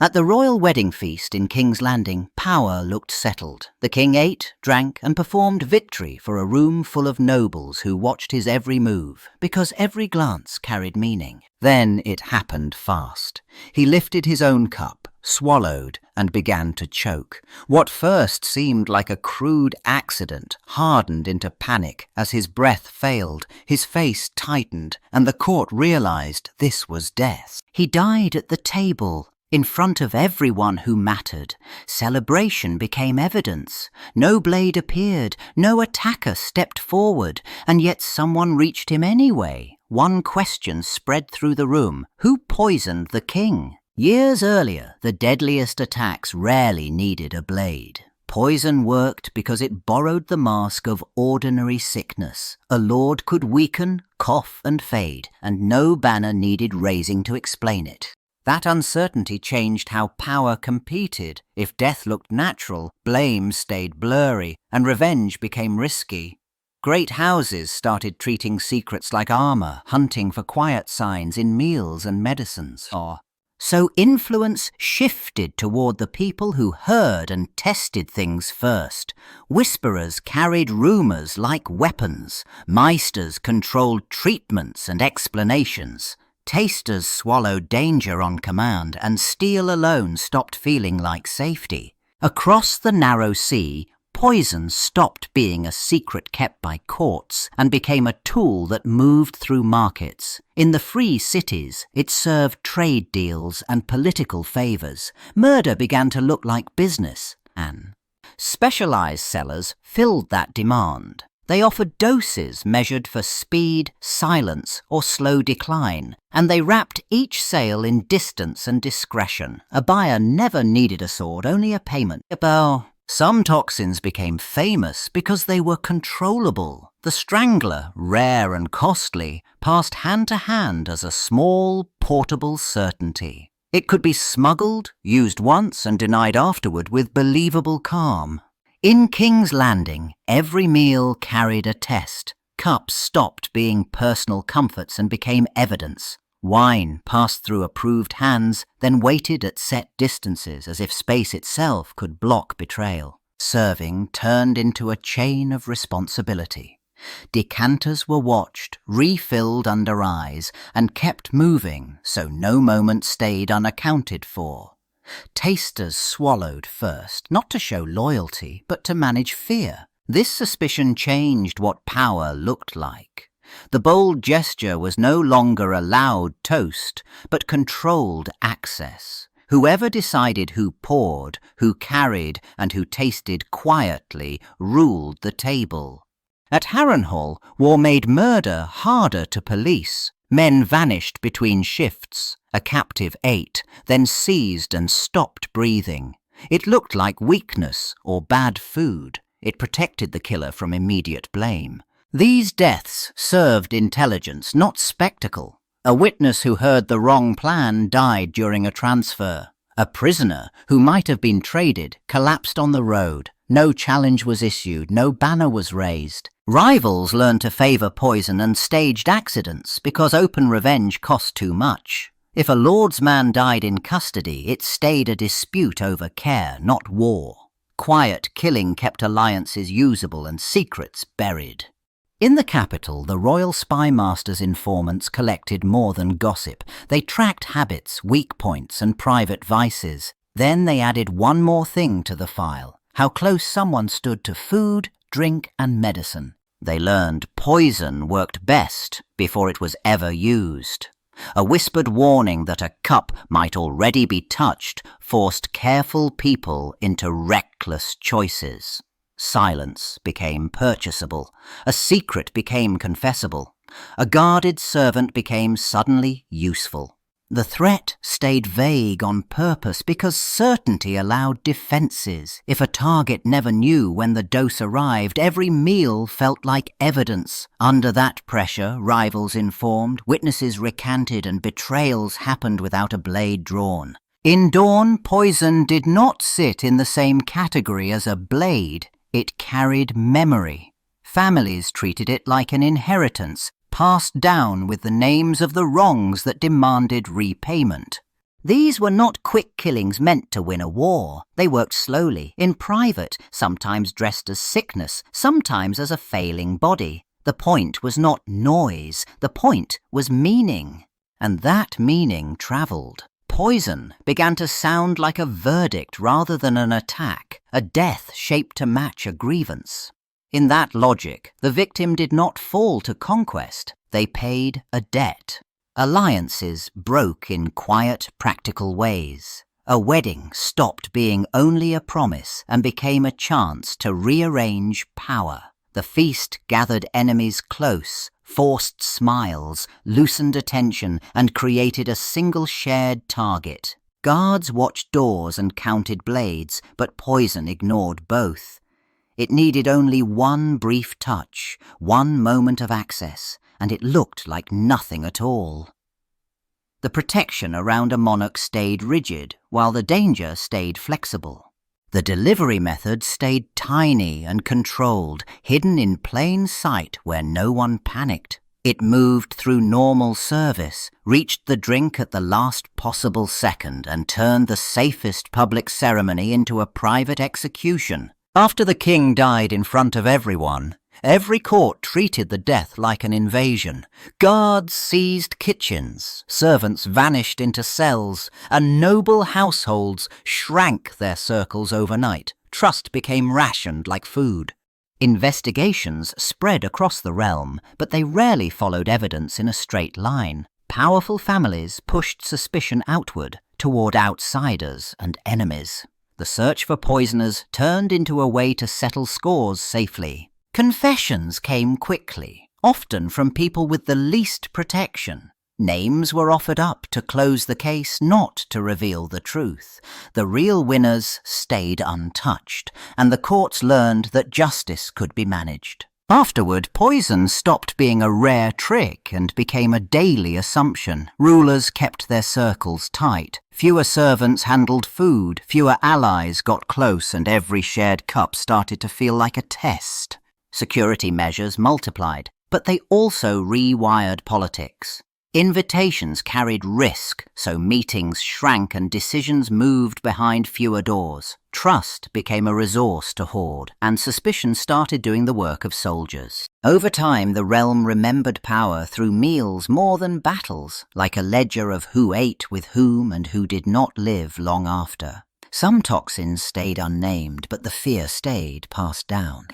At the royal wedding feast in King's Landing, power looked settled. The king ate, drank, and performed victory for a room full of nobles who watched his every move, because every glance carried meaning. Then it happened fast. He lifted his own cup, swallowed, and began to choke. What first seemed like a crude accident hardened into panic as his breath failed, his face tightened, and the court realized this was death. He died at the table, in front of everyone who mattered. Celebration became evidence. No blade appeared, no attacker stepped forward, and yet someone reached him anyway. One question spread through the room: who poisoned the king? Years earlier, the deadliest attacks rarely needed a blade. Poison worked because it borrowed the mask of ordinary sickness. A lord could weaken, cough, and fade, and no banner needed raising to explain it. That uncertainty changed how power competed. If death looked natural, blame stayed blurry, and revenge became risky. Great houses started treating secrets like armor, hunting for quiet signs in meals and medicines. So influence shifted toward the people who heard and tested things first. Whisperers carried rumors like weapons. Meisters controlled treatments and explanations. Tasters swallowed danger on command, and steel alone stopped feeling like safety. Across the narrow sea, poison stopped being a secret kept by courts and became a tool that moved through markets. In the free cities, it served trade deals and political favors. Murder began to look like business, and specialized sellers filled that demand. They offered doses measured for speed, silence, or slow decline, and they wrapped each sale in distance and discretion. A buyer never needed a sword, only a payment. Some toxins became famous because they were controllable. The strangler, rare and costly, passed hand to hand as a small, portable certainty. It could be smuggled, used once and denied afterward with believable calm. In King's Landing, every meal carried a test. Cups stopped being personal comforts and became evidence. Wine passed through approved hands, then waited at set distances as if space itself could block betrayal. Serving turned into a chain of responsibility. Decanters were watched, refilled under eyes, and kept moving so no moment stayed unaccounted for. Tasters swallowed first, not to show loyalty, but to manage fear. This suspicion changed what power looked like. The bold gesture was no longer a loud toast, but controlled access. Whoever decided who poured, who carried, and who tasted quietly ruled the table. At Harrenhal, war made murder harder to police. Men vanished between shifts. A captive ate, then seized and stopped breathing. It looked like weakness or bad food. It protected the killer from immediate blame. These deaths served intelligence, not spectacle. A witness who heard the wrong plan died during a transfer. A prisoner who might have been traded collapsed on the road. No challenge was issued, no banner was raised. Rivals learned to favor poison and staged accidents because open revenge cost too much. If a lord's man died in custody, it stayed a dispute over care, not war. Quiet killing kept alliances usable and secrets buried. In the capital, the royal spy master's informants collected more than gossip. They tracked habits, weak points, and private vices. Then they added one more thing to the file: how close someone stood to food, drink, and medicine. They learned poison worked best before it was ever used. A whispered warning that a cup might already be touched forced careful people into reckless choices. Silence became purchasable. A secret became confessable. A guarded servant became suddenly useful. The threat stayed vague on purpose because certainty allowed defenses. If a target never knew when the dose arrived, every meal felt like evidence. Under that pressure, rivals informed, witnesses recanted, and betrayals happened without a blade drawn. In Dawn, poison did not sit in the same category as a blade. It carried memory. Families treated it like an inheritance, passed down with the names of the wrongs that demanded repayment. These were not quick killings meant to win a war. They worked slowly, in private, sometimes dressed as sickness, sometimes as a failing body. The point was not noise, the point was meaning. And that meaning travelled. Poison began to sound like a verdict rather than an attack, a death shaped to match a grievance. In that logic, the victim did not fall to conquest, they paid a debt. Alliances broke in quiet, practical ways. A wedding stopped being only a promise and became a chance to rearrange power. The feast gathered enemies close, forced smiles, loosened attention, and created a single shared target. Guards watched doors and counted blades, but poison ignored both. It needed only one brief touch, one moment of access, and it looked like nothing at all. The protection around a monarch stayed rigid, while the danger stayed flexible. The delivery method stayed tiny and controlled, hidden in plain sight where no one panicked. It moved through normal service, reached the drink at the last possible second, and turned the safest public ceremony into a private execution. After the king died in front of everyone, every court treated the death like an invasion. Guards seized kitchens, servants vanished into cells, and noble households shrank their circles overnight. Trust became rationed like food. Investigations spread across the realm, but they rarely followed evidence in a straight line. Powerful families pushed suspicion outward, toward outsiders and enemies. The search for poisoners turned into a way to settle scores safely. Confessions came quickly, often from people with the least protection. Names were offered up to close the case, not to reveal the truth. The real winners stayed untouched, and the courts learned that justice could be managed. Afterward, poison stopped being a rare trick and became a daily assumption. Rulers kept their circles tight. Fewer servants handled food, fewer allies got close, and every shared cup started to feel like a test. Security measures multiplied, but they also rewired politics. Invitations carried risk, so meetings shrank and decisions moved behind fewer doors. Trust became a resource to hoard, and suspicion started doing the work of soldiers. Over time, the realm remembered power through meals more than battles, like a ledger of who ate with whom and who did not live long after. Some toxins stayed unnamed, but the fear stayed passed down.